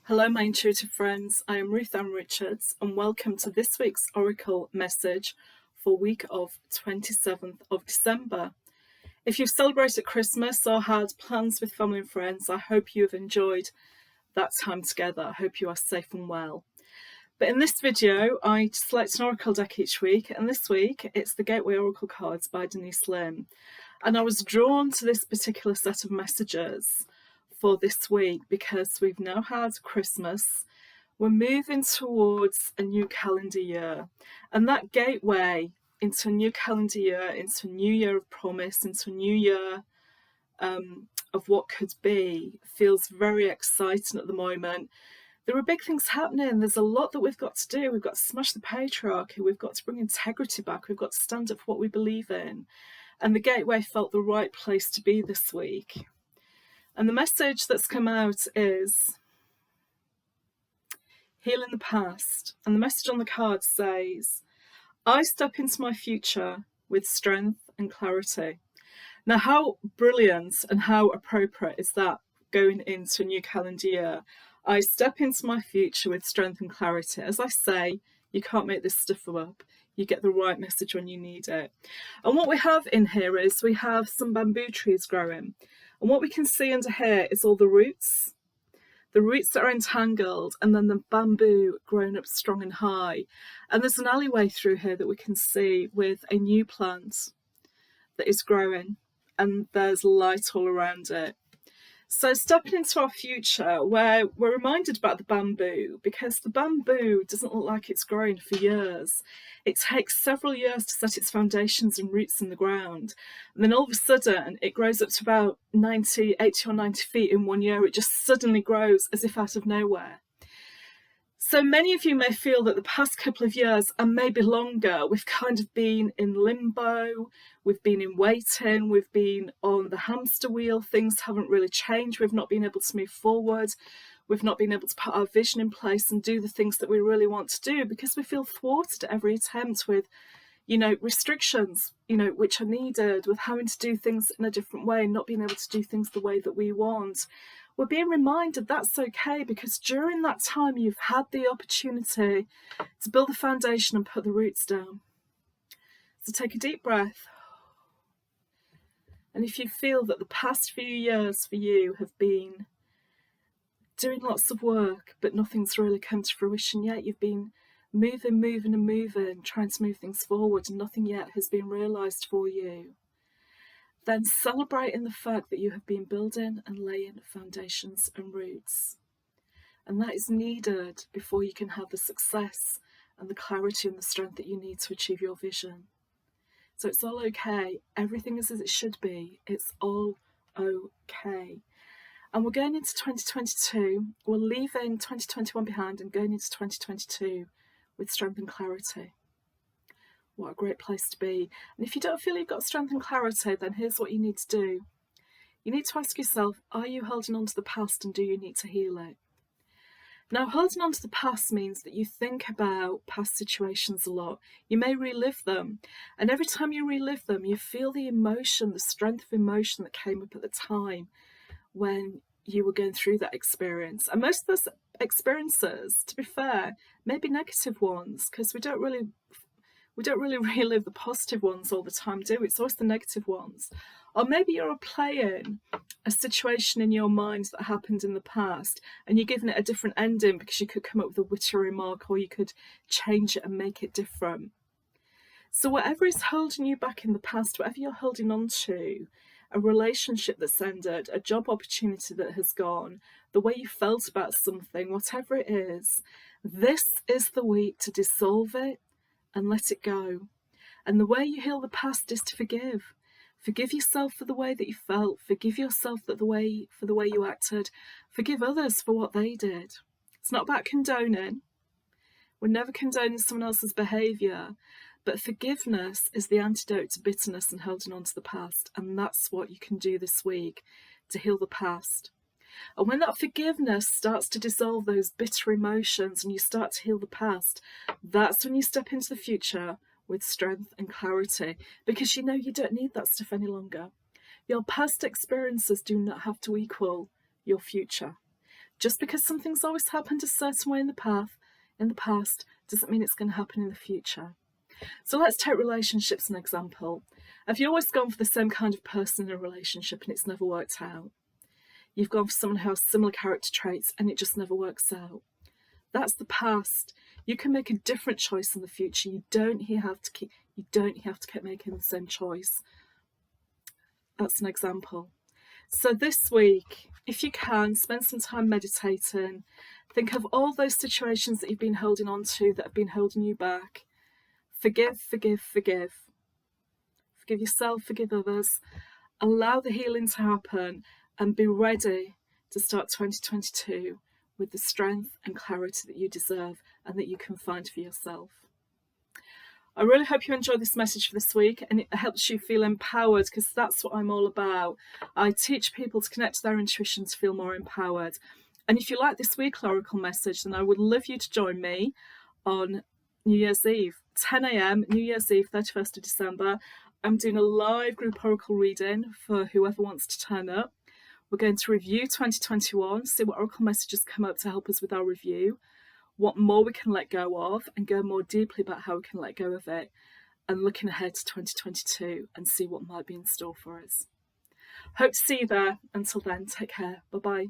Hello, my intuitive friends. I am Ruth Richards, and welcome to this week's Oracle message for week of 27th of December. If you've celebrated Christmas or had plans with family and friends, I hope you have enjoyed that time together. I hope you are safe and well. But in this video, I select an Oracle deck each week, and this week it's the Gateway Oracle cards by Denise Lim. And I was drawn to this particular set of messages for this week because we've now had Christmas. We're moving towards a new calendar year, and that gateway into a new calendar year, into a new year of promise, into a new year of what could be, feels very exciting at the moment. There are big things happening. There's a lot that we've got to do. We've got to smash the patriarchy. We've got to bring integrity back. We've got to stand up for what we believe in. And the Gateway felt the right place to be this week. And the message that's come out is healing the past. And the message on the card says, I step into my future with strength and clarity. Now, how brilliant and how appropriate is that going into a new calendar year? I step into my future with strength and clarity. As I say, you can't make this stuff up. You get the right message when you need it. And what we have in here is we have some bamboo trees growing. And what we can see under here is all the roots that are entangled, and then the bamboo growing up strong and high. And there's an alleyway through here that we can see with a new plant that is growing, and there's light all around it. So stepping into our future, where we're reminded about the bamboo, because the bamboo doesn't look like it's growing for years. It takes several years to set its foundations and roots in the ground. And then all of a sudden, it grows up to about 80 or 90 feet in 1 year. It just suddenly grows as if out of nowhere. So many of you may feel that the past couple of years, and maybe longer, we've kind of been in limbo, we've been in waiting, we've been on the hamster wheel, things haven't really changed, we've not been able to move forward, we've not been able to put our vision in place and do the things that we really want to do because we feel thwarted at every attempt with, restrictions, which are needed, with having to do things in a different way, not being able to do things the way that we want. We're being reminded that's okay because during that time you've had the opportunity to build the foundation and put the roots down. So take a deep breath. And if you feel that the past few years for you have been doing lots of work but nothing's really come to fruition yet, you've been moving, trying to move things forward and nothing yet has been realised for you, then celebrating the fact that you have been building and laying foundations and roots. And that is needed before you can have the success and the clarity and the strength that you need to achieve your vision. So it's all okay. Everything is as it should be. It's all okay. And we're going into 2022. We're leaving 2021 behind and going into 2022 with strength and clarity. What a great place to be. And if you don't feel you've got strength and clarity, then here's what you need to do. You need to ask yourself, are you holding on to the past and do you need to heal it? Now, holding on to the past means that you think about past situations a lot. You may relive them. And every time you relive them, you feel the emotion, the strength of emotion that came up at the time when you were going through that experience. And most of those experiences, to be fair, may be negative ones because we don't really relive the positive ones all the time, do we? It's always the negative ones. Or maybe you're playing a situation in your mind that happened in the past and you're giving it a different ending because you could come up with a witty remark or you could change it and make it different. So whatever is holding you back in the past, whatever you're holding on to, a relationship that's ended, a job opportunity that has gone, the way you felt about something, whatever it is, this is the week to dissolve it and let it go. And the way you heal the past is to forgive. Forgive yourself for the way that you felt. Forgive yourself for the way you acted. Forgive others for what they did. It's not about condoning. We're never condoning someone else's behaviour. But forgiveness is the antidote to bitterness and holding on to the past. And that's what you can do this week to heal the past. And when that forgiveness starts to dissolve those bitter emotions and you start to heal the past, that's when you step into the future with strength and clarity, because you know you don't need that stuff any longer. Your past experiences do not have to equal your future. Just because something's always happened a certain way in the past doesn't mean it's going to happen in the future. So let's take relationships as an example. Have you always gone for the same kind of person in a relationship and it's never worked out? You've gone for someone who has similar character traits and it just never works out. That's the past. You can make a different choice in the future. You don't have to keep making the same choice. That's an example. So this week, if you can, spend some time meditating. Think of all those situations that you've been holding on to that have been holding you back. Forgive, forgive, forgive. Forgive yourself, forgive others. Allow the healing to happen and be ready to start 2022 with the strength and clarity that you deserve and that you can find for yourself. I really hope you enjoyed this message for this week and it helps you feel empowered, because that's what I'm all about. I teach people to connect to their intuition to feel more empowered. And if you like this weekly Oracle message, then I would love you to join me on New Year's Eve, 10 a.m, New Year's Eve, 31st of December. I'm doing a live group Oracle reading for whoever wants to turn up. We're going to review 2021, see what Oracle messages come up to help us with our review, what more we can let go of, and go more deeply about how we can let go of it, and looking ahead to 2022 and see what might be in store for us. Hope to see you there. Until then, take care. Bye-bye.